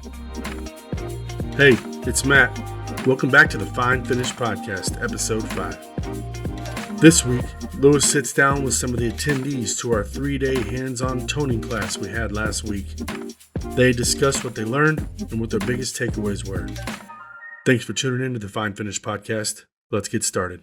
Hey, it's Matt. Welcome back to the Fine Finish Podcast, Episode 5. This week, Lewis sits down with some of the attendees to our 3-day hands-on toning class we had last week. They discuss what they learned and what their biggest takeaways were. Thanks for tuning in to the Fine Finish Podcast. Let's get started.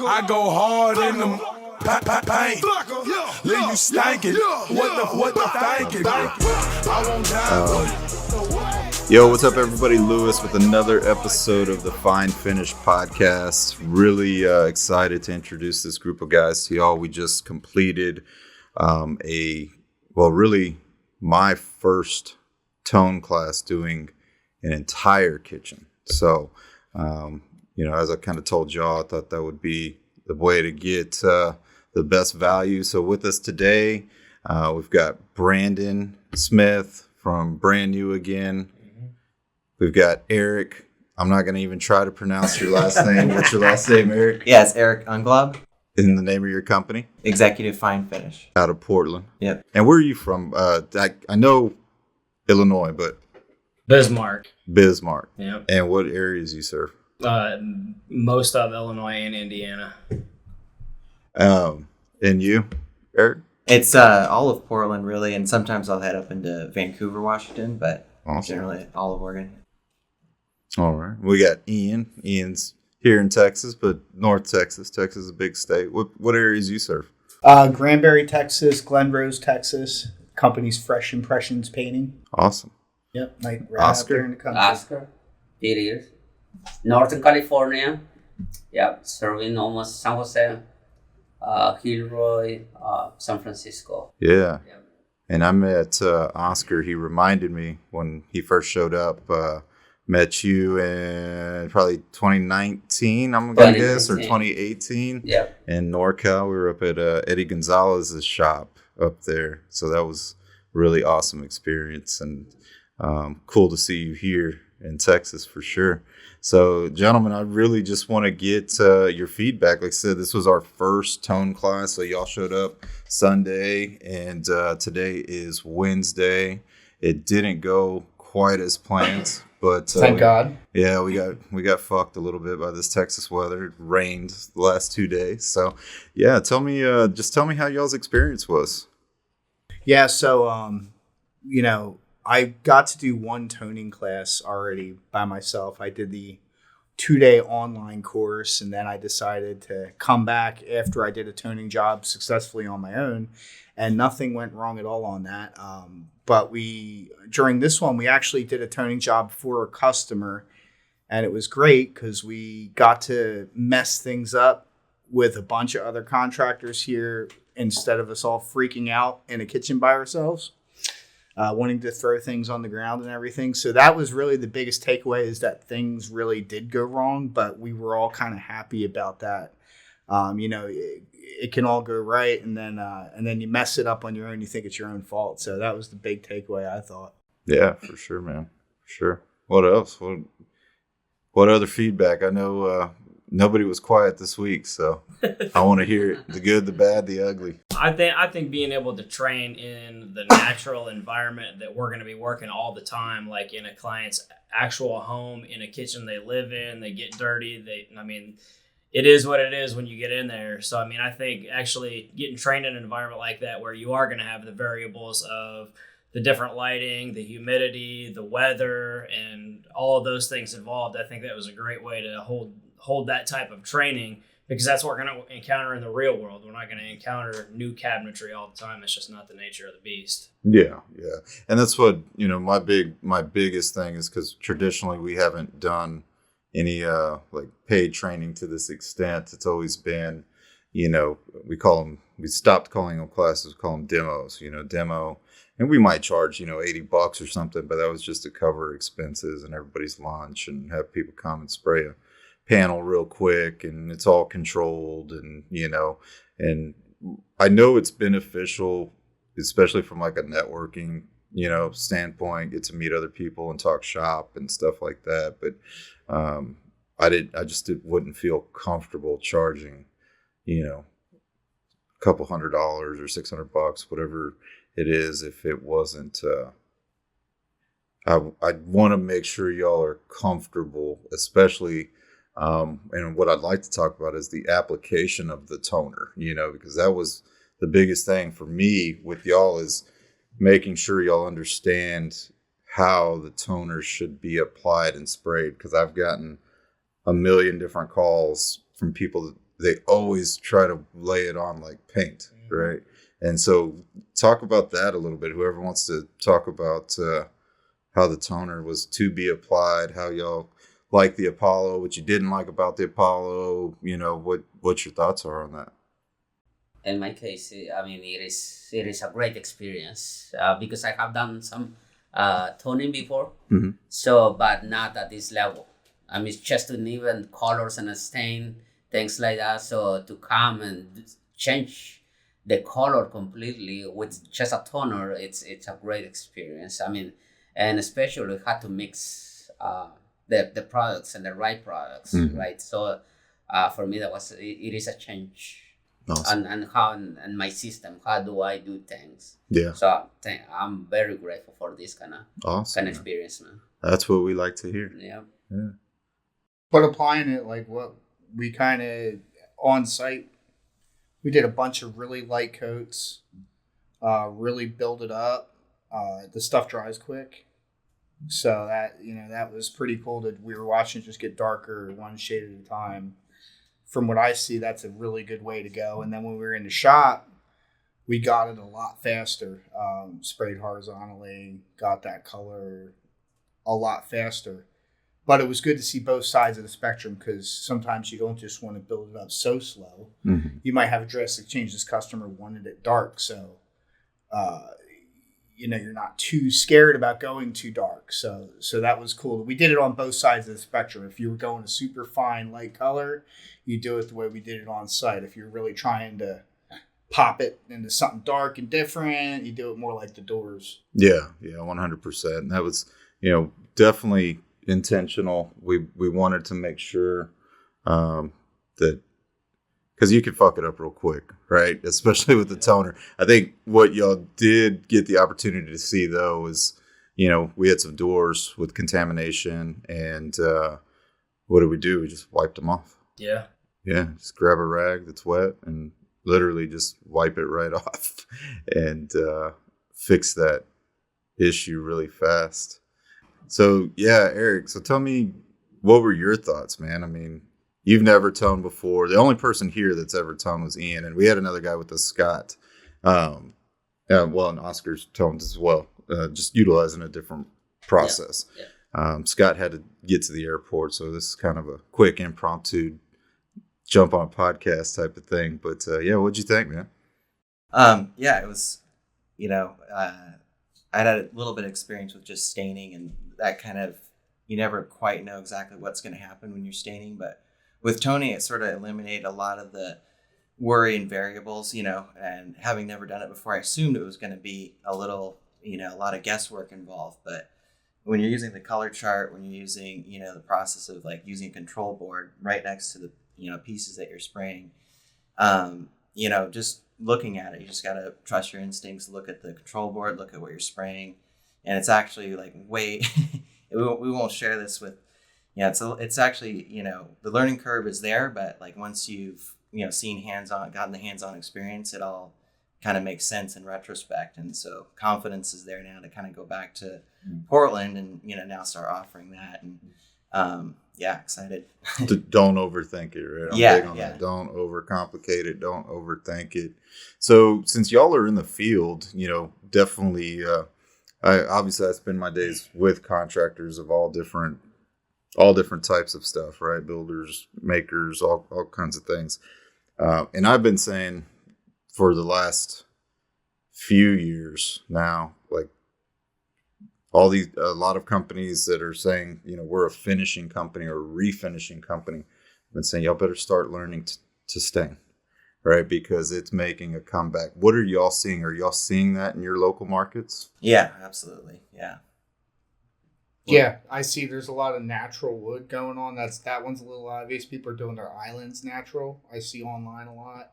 I go hard in them paint. Leave you stankin'. What the thinking? I won't die. Yo, what's up, everybody? Lewis with another episode of the Fine Finish Podcast. Really excited to introduce this group of guys to y'all. We just completed really my first tone class doing an entire kitchen. So, as I kind of told y'all, I thought that would be the way to get the best value. So with us today, we've got Brandon Smith from Brand New Again. We've got Eric. I'm not going to even try to pronounce your last name. What's your last name, Eric? Yeah, it's Eric Unglob. In the name of your company? Executive Fine Finish. Out of Portland. Yep. And where are you from? I know Illinois, but... Bismarck. Yep. And what areas you serve? Most of Illinois and Indiana. And you, Eric? It's all of Portland, really, and sometimes I'll head up into Vancouver, Washington, but generally all of Oregon. All right. We got Ian. Ian's here in Texas, but North Texas. Texas is a big state. What areas you serve? Granbury, Texas, Glen Rose, Texas. Company's Fresh Impressions Painting. Awesome. Yep. Right Oscar? out there in the country. Oscar, it is. Northern California, serving almost San Jose, Gilroy, San Francisco. Yeah. And I met Oscar. He reminded me when he first showed up, met you in probably 2019, I'm going to guess, or 2018. Yeah. In NorCal, we were up at Eddie Gonzalez's shop up there. So that was really awesome experience and cool to see you here in Texas for sure. So, gentlemen, I really just want to get your feedback. Like I said, this was our first tone class. So y'all showed up Sunday, and today is Wednesday. It didn't go quite as planned, but Thank God. Yeah, we got fucked a little bit by this Texas weather. It rained the last 2 days. So, yeah, tell me how y'all's experience was. Yeah, so I got to do one toning class already by myself. I did the 2-day online course, and then I decided to come back after I did a toning job successfully on my own, and nothing went wrong at all on that. But during this one, we actually did a toning job for a customer, and it was great because we got to mess things up with a bunch of other contractors here instead of us all freaking out in a kitchen by ourselves. Wanting to throw things on the ground and everything. So that was really the biggest takeaway, is that things really did go wrong, but we were all kind of happy about that. It can all go right, and then you mess it up on your own. You think it's your own fault. So that was the big takeaway, I thought. Yeah, for sure, man. For sure. What else? What other feedback? I know nobody was quiet this week, so I want to hear it. The good, the bad, the ugly. I think being able to train in the natural environment that we're going to be working all the time, like in a client's actual home, in a kitchen they live in, they get dirty. It is what it is when you get in there. So, I think actually getting trained in an environment like that where you are going to have the variables of the different lighting, the humidity, the weather, and all of those things involved, I think that was a great way to hold that type of training, because that's what we're going to encounter in the real world. We're not going to encounter new cabinetry all the time. It's just not the nature of the beast. Yeah. And that's what, my biggest thing is, because traditionally we haven't done any paid training to this extent. It's always been, we stopped calling them classes, we call them demos, demo. And we might charge, $80 or something, but that was just to cover expenses and everybody's lunch and have people come and spray a panel real quick, and it's all controlled, and and I know it's beneficial, especially from like a networking standpoint, get to meet other people and talk shop and stuff like that. But wouldn't feel comfortable charging, a couple $100 or $600, whatever it is, if it wasn't. I want to make sure y'all are comfortable, especially. And what I'd like to talk about is the application of the toner, because that was the biggest thing for me with y'all, is making sure y'all understand how the toner should be applied and sprayed. Because I've gotten a million different calls from people that they always try to lay it on like paint, right? And so talk about that a little bit. Whoever wants to talk about how the toner was to be applied, how y'all like the Apollo, what you didn't like about the Apollo, what your thoughts are on that. In my case, I mean, it is a great experience because I have done some toning before, so but not at this level. I mean, it's just uneven colors and a stain, things like that. So to come and change the color completely with just a toner, it's a great experience. I mean, and especially had to mix the products and the right products, right? So for me, it is a change. Awesome. And how and my system, how do I do things? Yeah. So I'm very grateful for this kind of experience, man. That's what we like to hear. Yeah. But applying it, like what we kind of on site, we did a bunch of really light coats, really build it up. The stuff dries quick. So that was pretty cool that we were watching it just get darker one shade at a time. From what I see, that's a really good way to go. And then when we were in the shop, we got it a lot faster. Sprayed horizontally, got that color a lot faster. But it was good to see both sides of the spectrum, because sometimes you don't just want to build it up so slow. You might have a drastic change. This customer wanted it dark, so you're not too scared about going too dark. So that was cool. We did it on both sides of the spectrum. If you were going a super fine light color, you do it the way we did it on site. If you're really trying to pop it into something dark and different, you do it more like the doors. Yeah, 100%. And that was, definitely intentional. We wanted to make sure that, because you can fuck it up real quick, right? Especially with the toner. I think what y'all did get the opportunity to see, though, was, we had some doors with contamination, and what did we do? We just wiped them off. Yeah. Yeah, just grab a rag that's wet and literally just wipe it right off and fix that issue really fast. So, yeah, Eric, so tell me, what were your thoughts, man? I mean, you've never toned before. The only person here that's ever toned was Ian, and we had another guy with us, Scott. And Oscar's toned as well, just utilizing a different process. Yeah. Scott had to get to the airport, so this is kind of a quick impromptu jump on a podcast type of thing. But what'd you think, man? It was, I had a little bit of experience with just staining, and that kind of, you never quite know exactly what's going to happen when you're staining. But with toning, it sort of eliminated a lot of the worry and variables, and having never done it before, I assumed it was going to be a little, a lot of guesswork involved. But when you're using the color chart, when you're using, the process of like using a control board right next to the, pieces that you're spraying, just looking at it, you just got to trust your instincts, look at the control board, look at what you're spraying. And it's actually like we won't share this with, it's actually, the learning curve is there, but like once you've, gotten the hands-on experience, it all kind of makes sense in retrospect. And so confidence is there now to kind of go back to Portland and, now start offering that. And excited. Don't overthink it, right? I'm big on that. Don't overcomplicate it. Don't overthink it. So since y'all are in the field, definitely, I spend my days with contractors of all different types of stuff, right? Builders, makers, all kinds of things. And I've been saying for the last few years now, like a lot of companies that are saying, we're a finishing company or a refinishing company. I've been saying, y'all better start learning to stain, right? Because it's making a comeback. What are y'all seeing? Are y'all seeing that in your local markets? Yeah, absolutely. Yeah. Yeah, I see there's a lot of natural wood going on. That one's a little obvious. People are doing their islands natural. I see online a lot.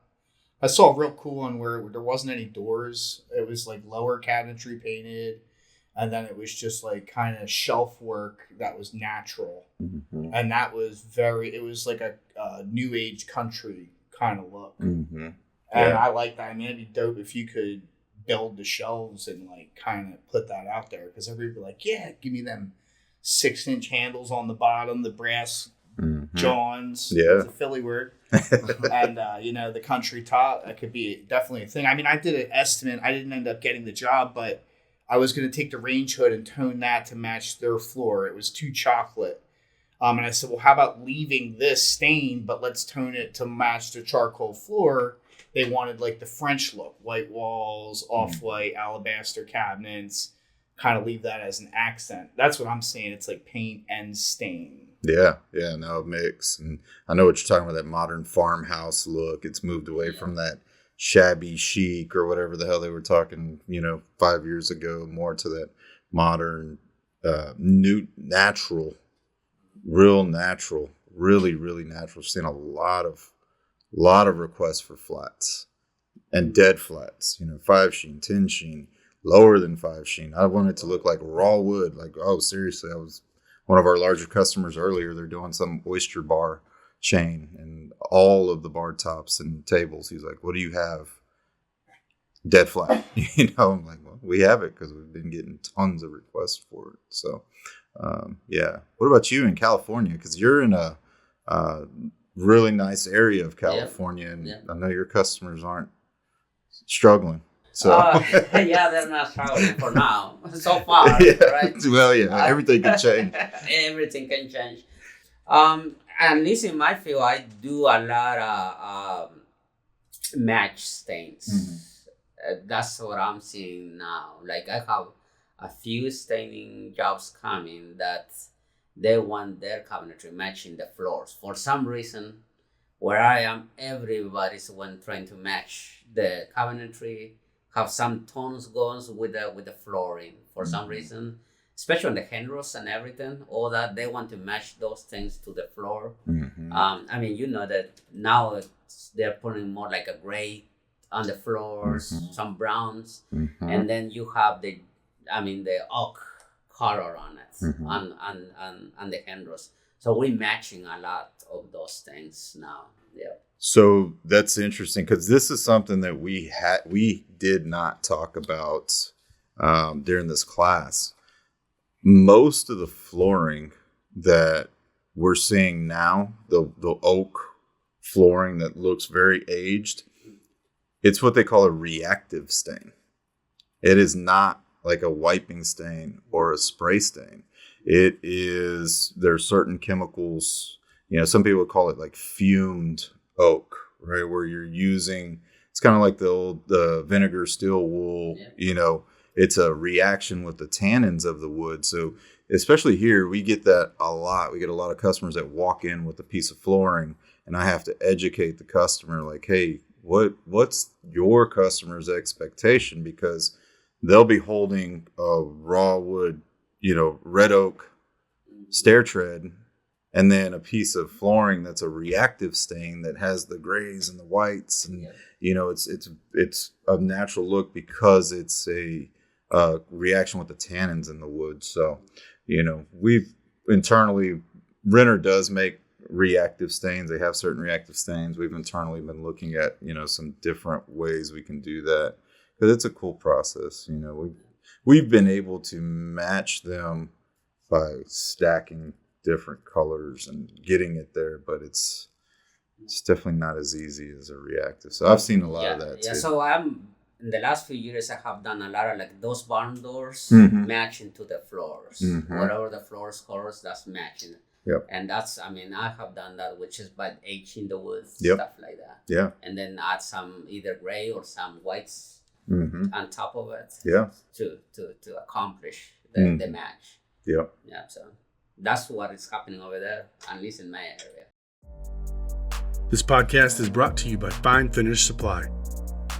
I saw a real cool one where there wasn't any doors. It was like lower cabinetry painted, and then it was just like kind of shelf work that was natural. Mm-hmm. And that was it was like a new age country kind of look. Mm-hmm. And Yeah. I like that. I mean, it'd be dope if you could build the shelves and like kind of put that out there, because everybody would be like, yeah, give me them 6-inch handles on the bottom, the brass Johns, Yeah. the Philly word, and the country top. That could be definitely a thing. I mean, I did an estimate. I didn't end up getting the job, but I was going to take the range hood and tone that to match their floor. It was too chocolate. And I said, well, how about leaving this stain, but let's tone it to match the charcoal floor. They wanted like the French look, white walls, off-white alabaster cabinets, kind of leave that as an accent. That's what I'm saying. It's like paint and stain. Yeah, no mix. And I know what you're talking about, that modern farmhouse look. It's moved away from that shabby chic or whatever the hell they were talking, 5 years ago, more to that modern, new, natural, real natural, really, really natural. Seeing a lot of requests for flats and dead flats, 5 sheen, 10 sheen, lower than 5 sheen. I want it to look like raw wood. Like, oh, seriously, I was one of our larger customers earlier. They're doing some oyster bar chain, and all of the bar tops and tables, he's like, what do you have? Dead flat. I'm like, well, we have it because we've been getting tons of requests for it. So, yeah. What about you in California? Because you're in a really nice area of California, and I know your customers aren't struggling. So they're not struggling for now. So far, right? Well, everything can change. Everything can change. At least in my field, I do a lot of match stains. That's what I'm seeing now. Like, I have a few staining jobs coming that they want their cabinetry matching the floors. For some reason, where I am, everybody's trying to match the cabinetry, have some tones going with the flooring for some reason, especially on the handrails and everything. All that, they want to match those things to the floor. I mean, that now they're putting more like a gray on the floors, some browns, and then you have the oak color on it on the handrails. So we're matching a lot of those things now. Yeah. So that's interesting, because this is something that we did not talk about during this class. Most of the flooring that we're seeing now, the oak flooring that looks very aged, it's what they call a reactive stain. It is not like a wiping stain or a spray stain. There's certain chemicals, some people call it like fumed oak, right? Where you're using, it's kind of like the vinegar steel wool, it's a reaction with the tannins of the wood. So especially here, we get that a lot. We get a lot of customers that walk in with a piece of flooring, and I have to educate the customer like, hey, what's your customer's expectation? Because they'll be holding a raw wood, red oak stair tread, and then a piece of flooring that's a reactive stain that has the grays and the whites, and it's a natural look because it's a reaction with the tannins in the wood. So, we've internally, Renner does make reactive stains. They have certain reactive stains. We've internally been looking at some different ways we can do that, because it's a cool process. We've been able to match them by stacking different colors and getting it there, but it's definitely not as easy as a reactive. So I've seen a lot of that too. So in the last few years, I have done a lot of like those barn doors matching to the floors. Whatever the floors colors, that's matching. Yep. And that's, I have done that, which is by aging the wood, stuff like that. Yeah. And then add some either gray or some whites on top of it. Yeah. To accomplish the match. Yep. Yeah. So that's what is happening over there, at least in my area. This podcast is brought to you by Fine Finish Supply.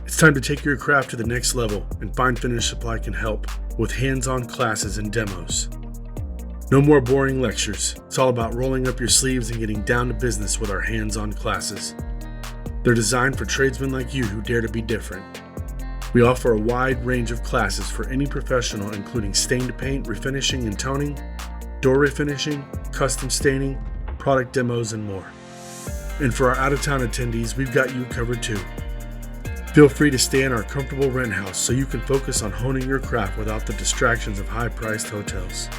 It's time to take your craft to the next level, and Fine Finish Supply can help with hands-on classes and demos. No more boring lectures. It's all about rolling up your sleeves and getting down to business with our hands-on classes. They're designed for tradesmen like you who dare to be different. We offer a wide range of classes for any professional, including stain to paint, refinishing and toning, door refinishing, custom staining, product demos, and more. And for our out-of-town attendees, we've got you covered too. Feel free to stay in our comfortable rent house so you can focus on honing your craft without the distractions of high-priced hotels.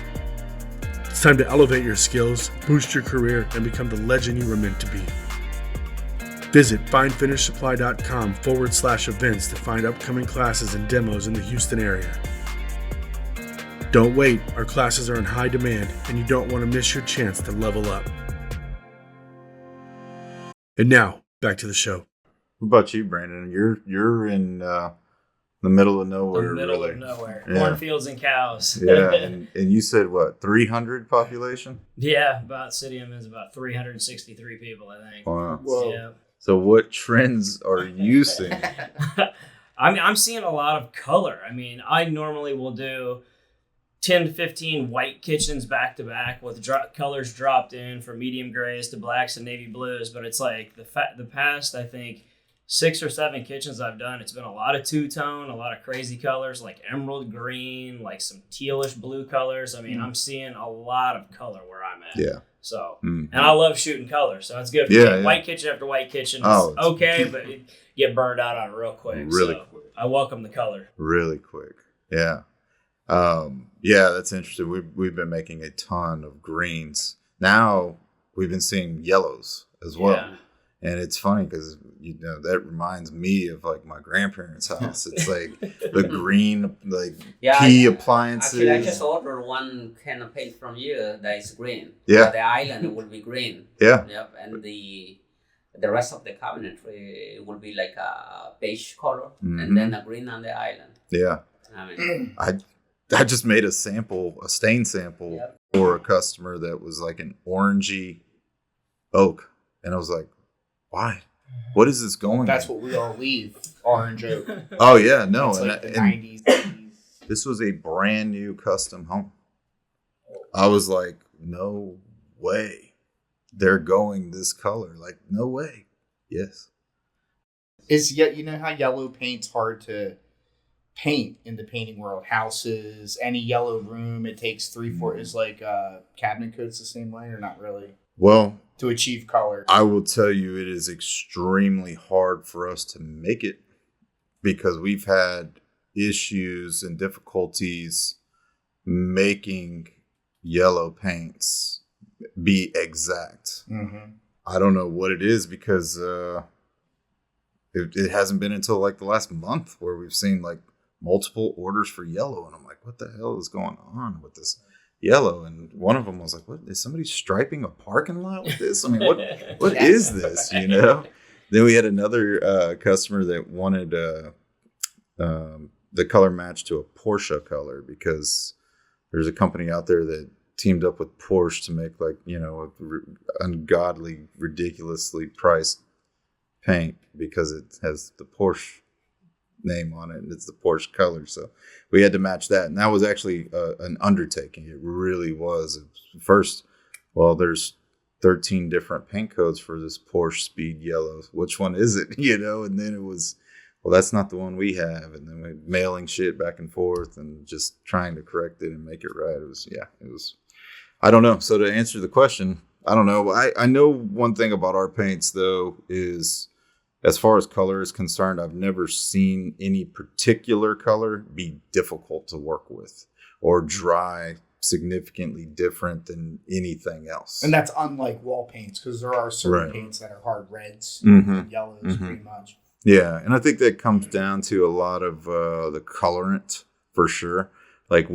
It's time to elevate your skills, boost your career, and become the legend you were meant to be. Visit finefinishsupply.com/events to find upcoming classes and demos in the Houston area. Don't wait, our classes are in high demand, and you don't want to miss your chance to level up. And now, back to the show. What about you, Brandon? You're in the middle of nowhere. The middle really. of nowhere. Yeah. Cornfields and cows. Yeah, and you said what, 300 population? Yeah, about City of is about 363 people, I think. Wow. Whoa. Yeah. So what trends are you seeing? I mean, I'm seeing a lot of color. I mean, I normally will do 10 to 15 white kitchens back to back with colors dropped in from medium grays to blacks and navy blues. But it's like the past, I think, 6 or 7 kitchens I've done, it's been a lot of two-tone, a lot of crazy colors like emerald green, like some tealish blue colors. I mean, I'm seeing a lot of color where I'm at. Yeah. So, Mhm. and I love shooting colors, so it's good for Yeah, me. yeah. White kitchen after white kitchen is Oh, it's- okay, but it get burned out on it real quick. Really so quick. I welcome the color. Really quick. Yeah. Yeah, that's interesting. We've been making a ton of greens. Now we've been seeing yellows as well. Yeah. And it's funny because, that reminds me of like my grandparents' house. It's like the green, like tea appliances. Actually, I just ordered one can of paint from you that is green. Yeah. The island will be green. Yeah. Yep. And the rest of the cabinetry will be like a beige color, Mhm. and then a green on the island. Yeah. I mean, I just made a stain sample Yep. for a customer that was like an orangey oak. And I was like, why? What is this going That's in? what we all leave. Orange oak. Oh, yeah. No. It's And, like the and 90s. 80s. this was a brand new custom home. I was like, no way. They're going this color. Like, no way. Yes. You know how yellow paint's hard to paint in the painting world? Houses, any yellow room, it takes 3-4. Is like cabinet coats the same way or not really? Well, To achieve color. I will tell you, it is extremely hard for us to make it because we've had issues and difficulties making yellow paints be exact. Mm-hmm. I don't know what it is because it hasn't been until like the last month where we've seen like multiple orders for yellow. And I'm like, what the hell is going on with this yellow? And one of them was like, what, is somebody striping a parking lot with this? I mean, what is this, Then we had another customer that wanted the color match to a Porsche color because there's a company out there that teamed up with Porsche to make like, a ungodly, ridiculously priced paint because it has the Porsche name on it and it's the Porsche color. So we had to match that. And that was actually an undertaking. It really was. First, there's 13 different paint codes for this Porsche Speed Yellow. Which one is it? And then it was, that's not the one we have. And then we mailing shit back and forth and just trying to correct it and make it right. It was, I don't know. So to answer the question, I don't know. I know one thing about our paints though is, as far as color is concerned, I've never seen any particular color be difficult to work with or dry significantly different than anything else. And that's unlike wall paints because there are certain Right. paints that are hard reds, Mhm. yellows, Mhm. pretty much. Yeah, and I think that comes down to a lot of the colorant for sure. Like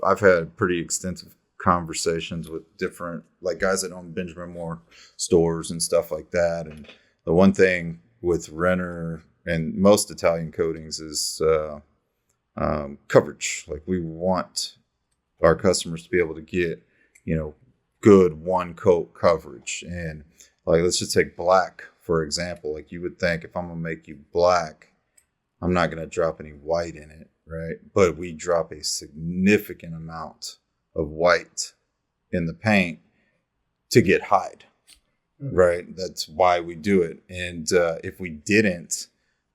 I've had pretty extensive conversations with different like guys that own Benjamin Moore stores and stuff like that. And the one thing with Renner and most Italian coatings is coverage. Like we want our customers to be able to get, good one coat coverage. And like, let's just take black for example, like you would think if I'm gonna make you black, I'm not gonna drop any white in it, right? But we drop a significant amount of white in the paint to get hide, right? That's why we do it. And if we didn't,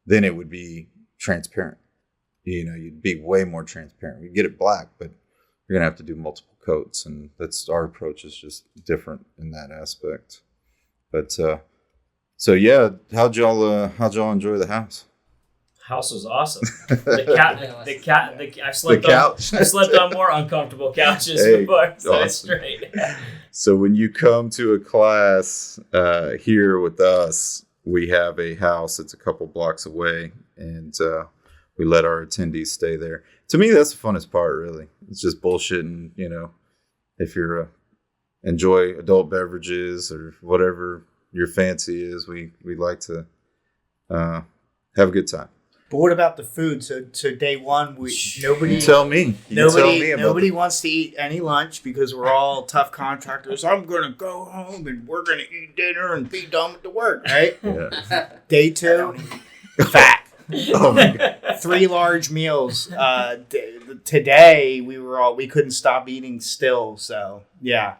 then it would be transparent. You'd be way more transparent. We get it black, but you're gonna have to do multiple coats, and that's our approach is just different in that aspect. But so yeah, how'd y'all enjoy the house? House was awesome. I've slept couch. I've slept on more uncomfortable couches before, so it's straight. So when you come to a class here with us, we have a house that's a couple blocks away, and we let our attendees stay there. To me, that's the funnest part, really. It's just bullshitting, if you're enjoy adult beverages or whatever your fancy is, we like to have a good time. But what about the food? So day one, nobody Tell me. Nobody wants to eat any lunch because we're all tough contractors. I'm gonna go home and we're gonna eat dinner and be done with the work, right? Yeah. Day two, fat. Oh my God. 3 large meals. Today we couldn't stop eating still. So yeah.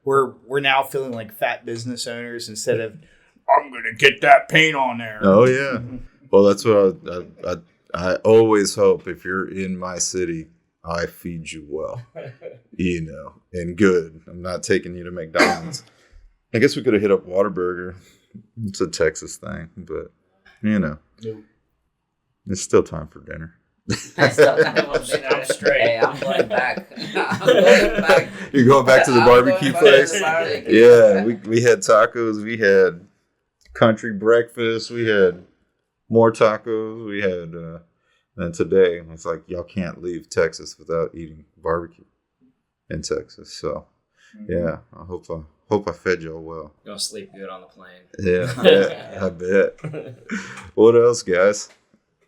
We're now feeling like fat business owners instead of I'm gonna get that paint on there. Oh yeah. Well, that's what I always hope. If you're in my city, I feed you well, and good. I'm not taking you to McDonald's. I guess we could have hit up Whataburger. It's a Texas thing, but Nope. It's still time for dinner. I'm straight. Hey, I'm going back. You're going back to the barbecue place? Yeah, we had tacos. We had country breakfast. We had more tacos. We had, and today it's like y'all can't leave Texas without eating barbecue in Texas. So, yeah, I hope I fed y'all well. Gonna sleep good on the plane. Yeah, I bet. What else, guys?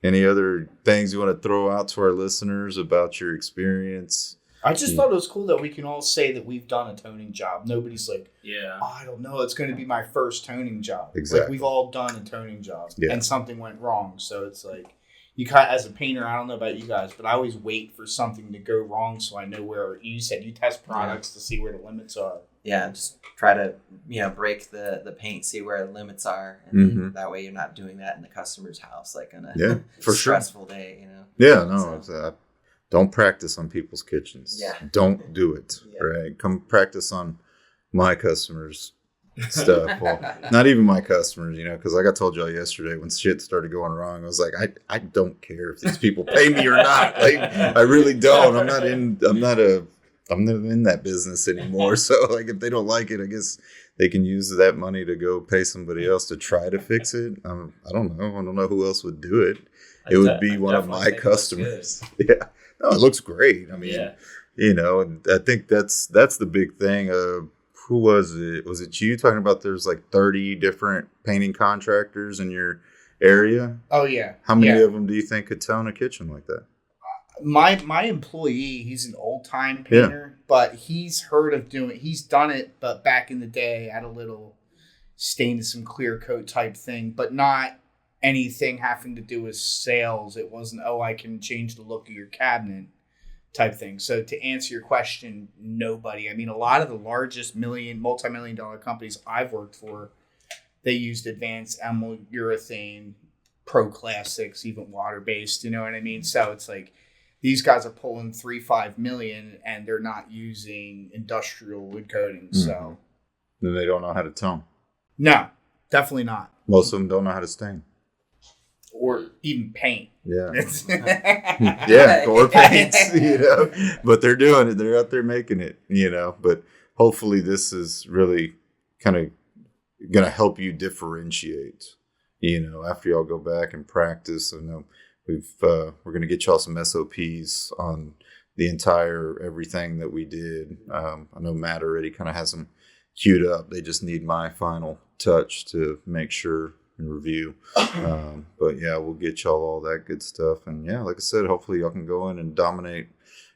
Any other things you want to throw out to our listeners about your experience? I just thought it was cool that we can all say that we've done a toning job. Nobody's like, I don't know, it's going to be my first toning job. Exactly. Like, we've all done a toning job, yeah. And something went wrong. So it's like, you kind of, as a painter, I don't know about you guys, but I always wait for something to go wrong so I know where. You said you test products to see where the limits are. Yeah, just try to break the paint, see where the limits are, and then that way you're not doing that in the customer's house, like on a stressful day. Yeah, no, don't practice on people's kitchens. Yeah, don't do it. Yeah. Right, come practice on my customers' stuff. Well, not even my customers, because like I told y'all yesterday, when shit started going wrong, I was like, I don't care if these people pay me or not. Like, I really don't. I'm not in that business anymore. So like, if they don't like it, I guess they can use that money to go pay somebody else to try to fix it. I don't know. I don't know who else would do it. It would be one of my customers. Yeah. No, it looks great. I mean, I think that's the big thing. Who was it? Was it you talking about there's like 30 different painting contractors in your area? Oh, yeah. How many of them do you think could tone a kitchen like that? My employee, he's an old time painter, but he's done it, but back in the day at a little stainless and clear coat type thing, but not anything having to do with sales. It wasn't, I can change the look of your cabinet type thing. So to answer your question, nobody. I mean, a lot of the largest multi-million dollar companies I've worked for, they used advanced emeral urethane, pro classics, even water-based, you know what I mean? So it's like, these guys are pulling 3-5 million and they're not using industrial wood coating. So then they don't know how to tone. No, definitely not. Most of them don't know how to stain. Or even paint. Yeah. Yeah, or paint, But they're doing it. They're out there making it, But hopefully this is really kind of going to help you differentiate, after y'all go back and practice. I know we're going to get y'all some SOPs on the entire everything that we did. I know Matt already kind of has them queued up. They just need my final touch to make sure and review. But yeah, we'll get y'all all that good stuff. And yeah, like I said, hopefully y'all can go in and dominate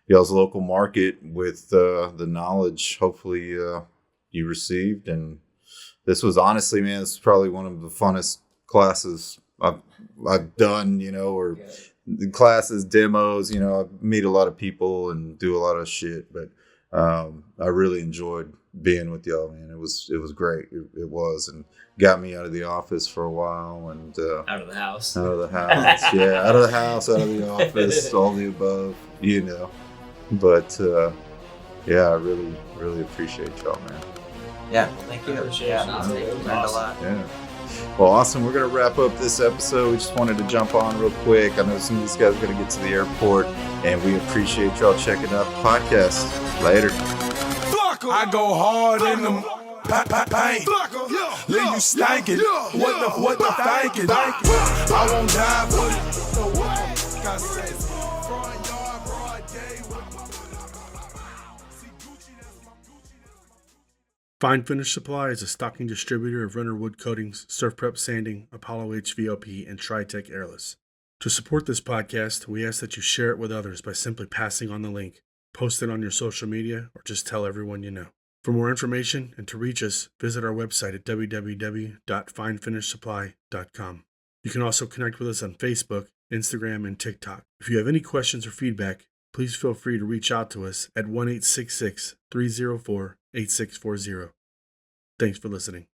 y'all's local market with the knowledge hopefully you received. And this was honestly, man, this is probably one of the funnest classes I've done, or the classes, demos, I meet a lot of people and do a lot of shit, but I really enjoyed being with y'all, man. It was great. It was, and got me out of the office for a while, and Out of the house. out of the house, yeah, out of the house, out of the office, all the above, But yeah, I really, really appreciate y'all, man. Yeah, thank you. Appreciate Yeah, it. learned a lot. Yeah. Well, awesome. We're going to wrap up this episode. We just wanted to jump on real quick. I know some of these guys are going to get to the airport, and we appreciate y'all checking out the podcast. Later. I go hard in them paint. Leave you stankin'. What the thinking? I won't die for it. So what? Got sense. Front yard, broad day. Fine Finish Supply is a stocking distributor of Renner Wood Coatings, Surf Prep Sanding, Apollo HVLP, and TriTech Airless. To support this podcast, we ask that you share it with others by simply passing on the link, post it on your social media, or just tell everyone you know. For more information and to reach us, visit our website at www.finefinishsupply.com. You can also connect with us on Facebook, Instagram, and TikTok. If you have any questions or feedback, please feel free to reach out to us at 1-866-304-8640. Thanks for listening.